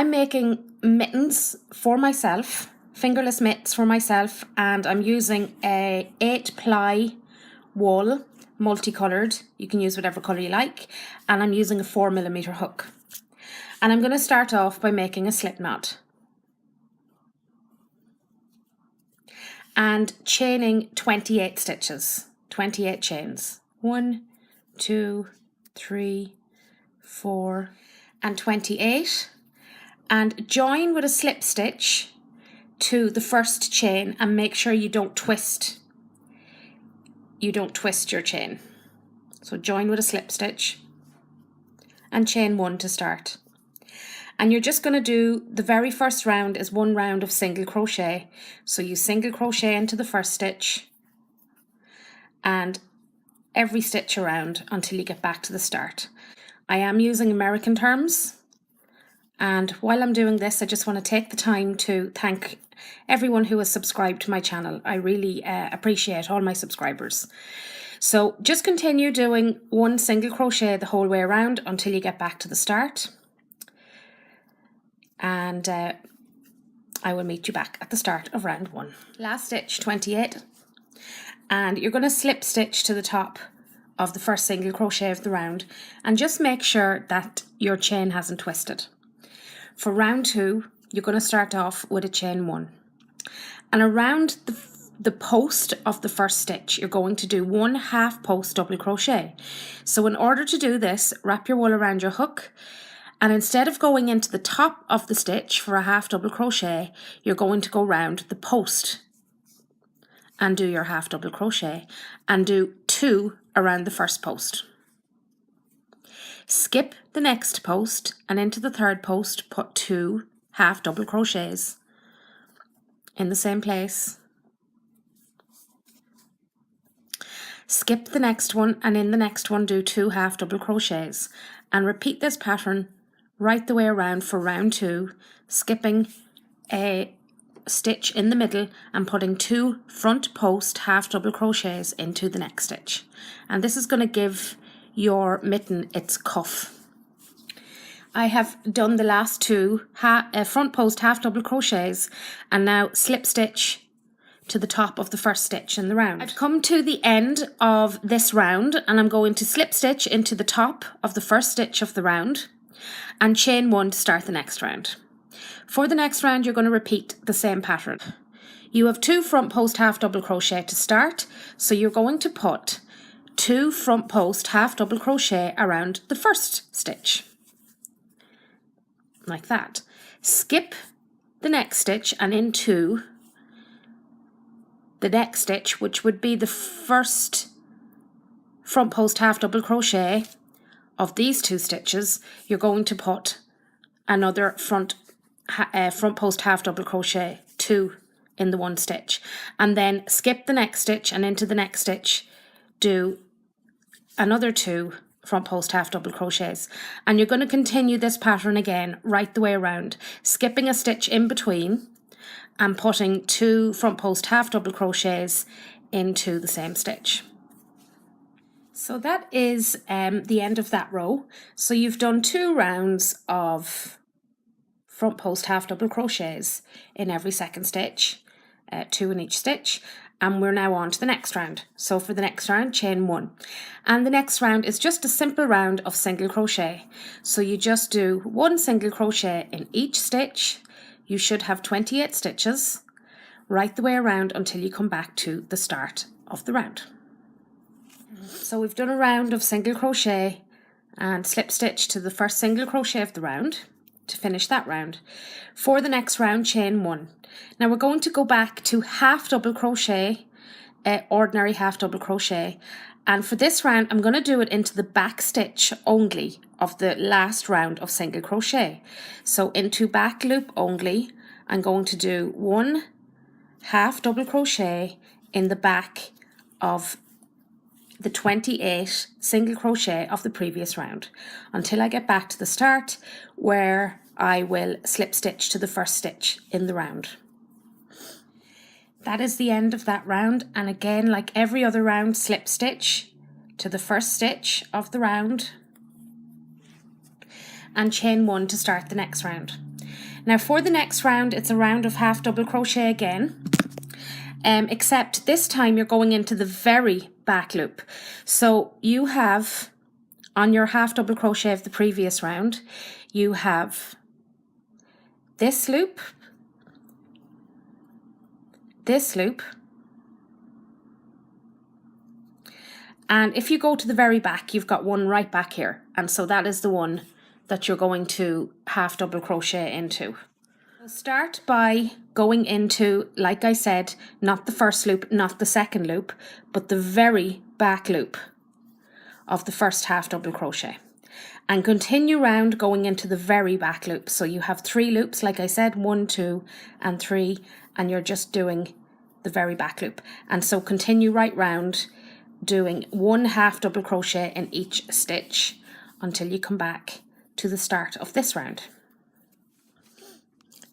I'm making mittens for myself, fingerless mitts for myself, and I'm using a 8-ply wool, multicolored. You can use whatever colour you like, and I'm using a 4mm hook. And I'm going to start off by making a slip knot and chaining 28 stitches, 28 chains. 1, 2, 3, 4, and 28. And join with a slip stitch to the first chain and make sure you don't twist. You don't twist your chain. So join with a slip stitch and chain 1 to start. And you're just going to do, the very first round is 1 round of single crochet. So you single crochet into the first stitch and every stitch around until you get back to the start. I am using American terms. And while I'm doing this, I just want to take the time to thank everyone who has subscribed to my channel. I really appreciate all my subscribers. So just continue doing 1 single crochet the whole way around until you get back to the start. And I will meet you back at the start of round 1. Last stitch, 28. And you're going to slip stitch to the top of the first single crochet of the round. And just make sure that your chain hasn't twisted. For round 2, you're going to start off with a chain 1. And around the post of the first stitch, you're going to do 1 half post double crochet. So in order to do this, wrap your wool around your hook, and instead of going into the top of the stitch for a half double crochet, you're going to go round the post and do your half double crochet and do 2 around the first post. Skip the next post and into the third post put 2 half double crochets in the same place. Skip the next one and in the next one do 2 half double crochets and repeat this pattern right the way around for round 2, skipping a stitch in the middle and putting 2 front post half double crochets into the next stitch. And this is going to give your mitten its cuff. I have done the last 2 front post half double crochets and now slip stitch to the top of the first stitch in the round. I've come to the end of this round and I'm going to slip stitch into the top of the first stitch of the round and chain 1 to start the next round. For the next round you're going to repeat the same pattern. You have 2 front post half double crochet to start, so you're going to put 2 front post half double crochet around the first stitch, like that. Skip the next stitch and into the next stitch, which would be the first front post half double crochet of these 2 stitches. You're going to put another front post half double crochet, 2 in the 1 stitch, and then skip the next stitch and into the next stitch do another 2 front post half double crochets, and you're going to continue this pattern again right the way around, skipping a stitch in between and putting 2 front post half double crochets into the same stitch. So that is the end of that row. So you've done 2 rounds of front post half double crochets in every second stitch, 2 in each stitch, and we're now on to the next round. So for the next round, chain 1, and the next round is just a simple round of single crochet. So you just do 1 single crochet in each stitch. You should have 28 stitches right the way around until you come back to the start of the round. So we've done a round of single crochet and slip stitch to the first single crochet of the round to finish that round. For the next round, chain 1. Now we're going to go back to half double crochet, ordinary half double crochet, and for this round I'm going to do it into the back stitch only of the last round of single crochet. So into back loop only, I'm going to do 1 half double crochet in the back of the 28 single crochet of the previous round until I get back to the start, where I will slip stitch to the first stitch in the round. That is the end of that round, and again, like every other round, slip stitch to the first stitch of the round and chain 1 to start the next round. Now for the next round, it's a round of half double crochet again, except this time you're going into the very back loop. So you have, on your half double crochet of the previous round, you have this loop, this loop, and if you go to the very back, you've got one right back here, and so that is the one that you're going to half double crochet into. So start by going into, like I said, not the first loop, not the second loop, but the very back loop of the first half double crochet, and continue round going into the very back loop. So you have 3 loops, like I said, 1, 2 and 3, and you're just doing the very back loop. And so continue right round doing 1 half double crochet in each stitch until you come back to the start of this round.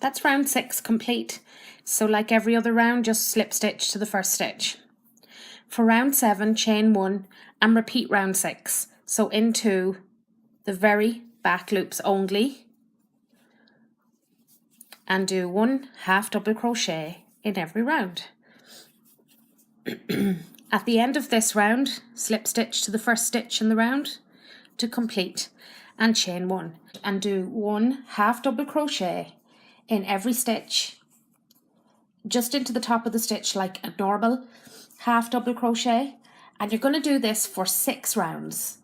That's round 6 complete. So like every other round, just slip stitch to the first stitch. For round 7, chain 1 and repeat round 6. So into the very back loops only, and do 1 half double crochet in every round. At the end of this round, slip stitch to the first stitch in the round to complete, and chain 1, and do 1 half double crochet in every stitch, just into the top of the stitch like a normal half double crochet. And you're going to do this for 6 rounds.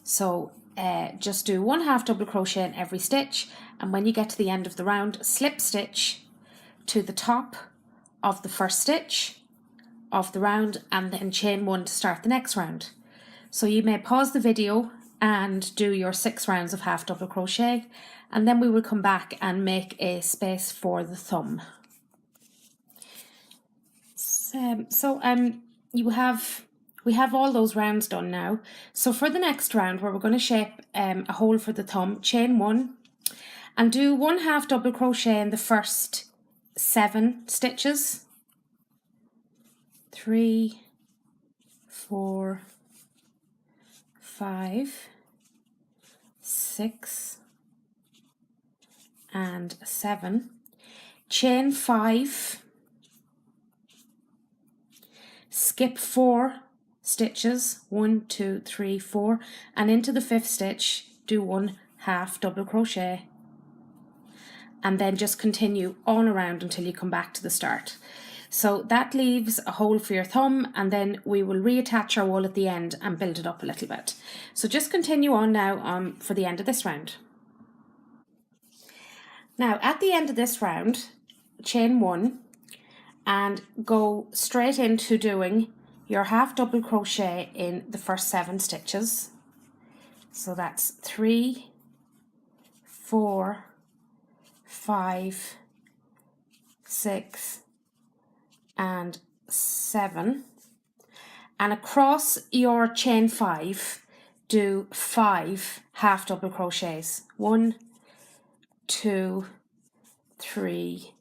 So just do 1 half double crochet in every stitch, and when you get to the end of the round, slip stitch to the top of the first stitch of the round, and then chain 1 to start the next round. So you may pause the video and do your 6 rounds of half double crochet, and then we will come back and make a space for the thumb. We have all those rounds done now. So for the next round, where we're going to shape a hole for the thumb, chain 1 and do 1 half double crochet in the first 7 stitches. 3, 4, 5, 6 and 7. Chain 5, skip 4 stitches, 1, 2, 3, 4, and into the 5th stitch do 1 half double crochet, and then just continue on around until you come back to the start. So that leaves a hole for your thumb, and then we will reattach our wool at the end and build it up a little bit. So just continue on now for the end of this round. Now at the end of this round, chain 1 and go straight into doing your half double crochet in the first 7 stitches. So that's 3, 4, 5, 6 and 7, and across your chain 5 do 5 half double crochets. 1, 2, 3,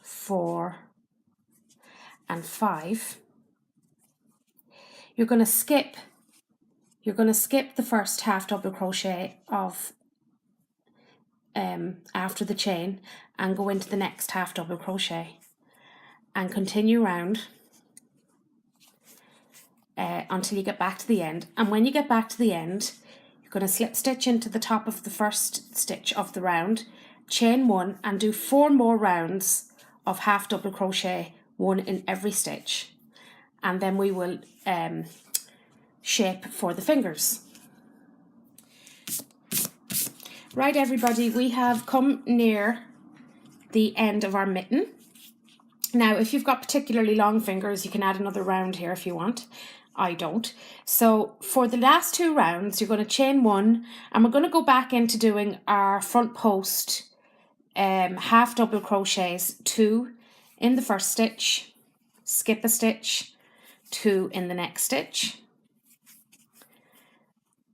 4 and 5. You're going to skip the first half double crochet of after the chain and go into the next half double crochet and continue round until you get back to the end. And when you get back to the end, you're going to slip stitch into the top of the first stitch of the round, chain 1 and do 4 more rounds of half double crochet, 1 in every stitch, and then we will shape for the fingers. Right everybody, we have come near the end of our mitten. Now if you've got particularly long fingers, you can add another round here if you want. I don't. So for the last 2 rounds, you're going to chain 1, and we're going to go back into doing our front post half double crochets, 2 in the first stitch, skip a stitch, 2 in the next stitch,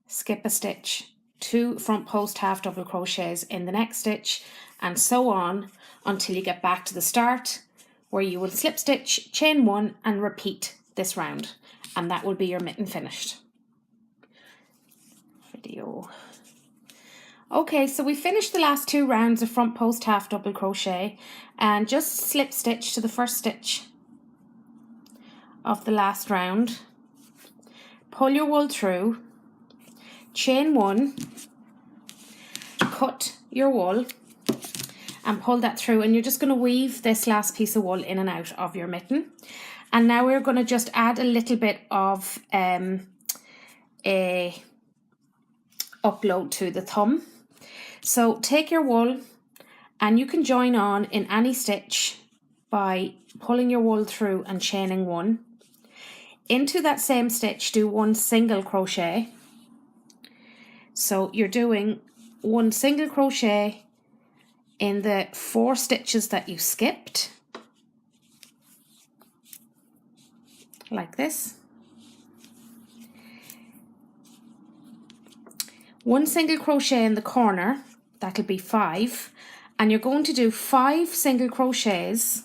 skip a stitch, 2 front post half double crochets in the next stitch, and so on until you get back to the start, where you will slip stitch, chain 1 and repeat this round, and that will be your mitten finished. Video. Okay, so we finished the last 2 rounds of front post half double crochet, and just slip stitch to the first stitch of the last round, pull your wool through, chain 1, cut your wool and pull that through, and you're just going to weave this last piece of wool in and out of your mitten. And now we're going to just add a little bit of a upload to the thumb. So take your wool and you can join on in any stitch by pulling your wool through and chaining 1. Into that same stitch, do 1 single crochet. So you're doing 1 single crochet in the 4 stitches that you skipped, like this. 1 single crochet in the corner, that'll be 5, and you're going to do 5 single crochets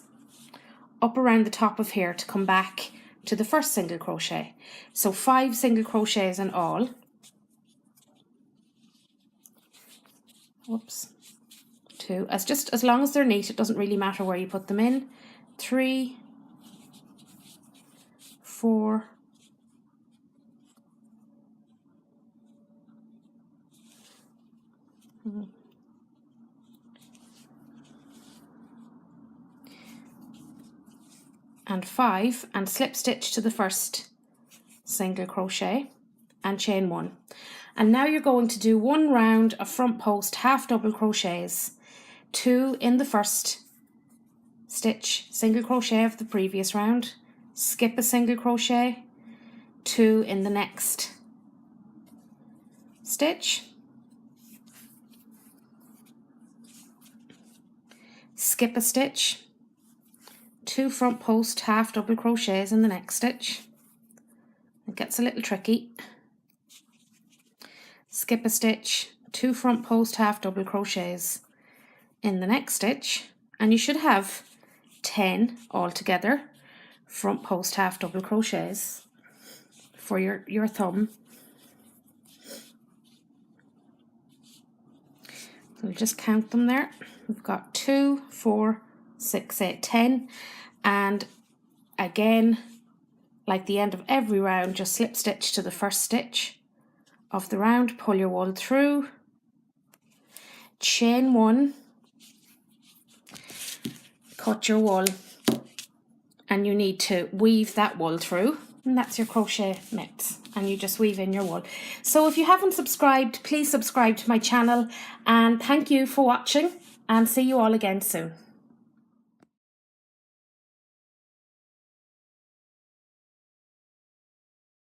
up around the top of here to come back to the first single crochet. So 5 single crochets in all. Whoops. 2, as long as they're neat, it doesn't really matter where you put them in. 3, 4, 5, and slip stitch to the first single crochet and chain 1. And now you're going to do 1 round of front post half double crochets, 2 in the first stitch, single crochet of the previous round, skip a single crochet, 2 in the next stitch, skip a stitch, 2 front post half double crochets in the next stitch. It gets a little tricky. Skip a stitch, 2 front post half double crochets in the next stitch, and you should have 10 altogether front post half double crochets for your thumb. So we'll just count them there. We've got 2, 4, 6, 8, 10, and again, like the end of every round, just slip stitch to the first stitch of the round, pull your wool through, chain 1, cut your wool, and you need to weave that wool through, and that's your crochet mitts, and you just weave in your wool. So if you haven't subscribed, please subscribe to my channel, and thank you for watching, and see you all again soon.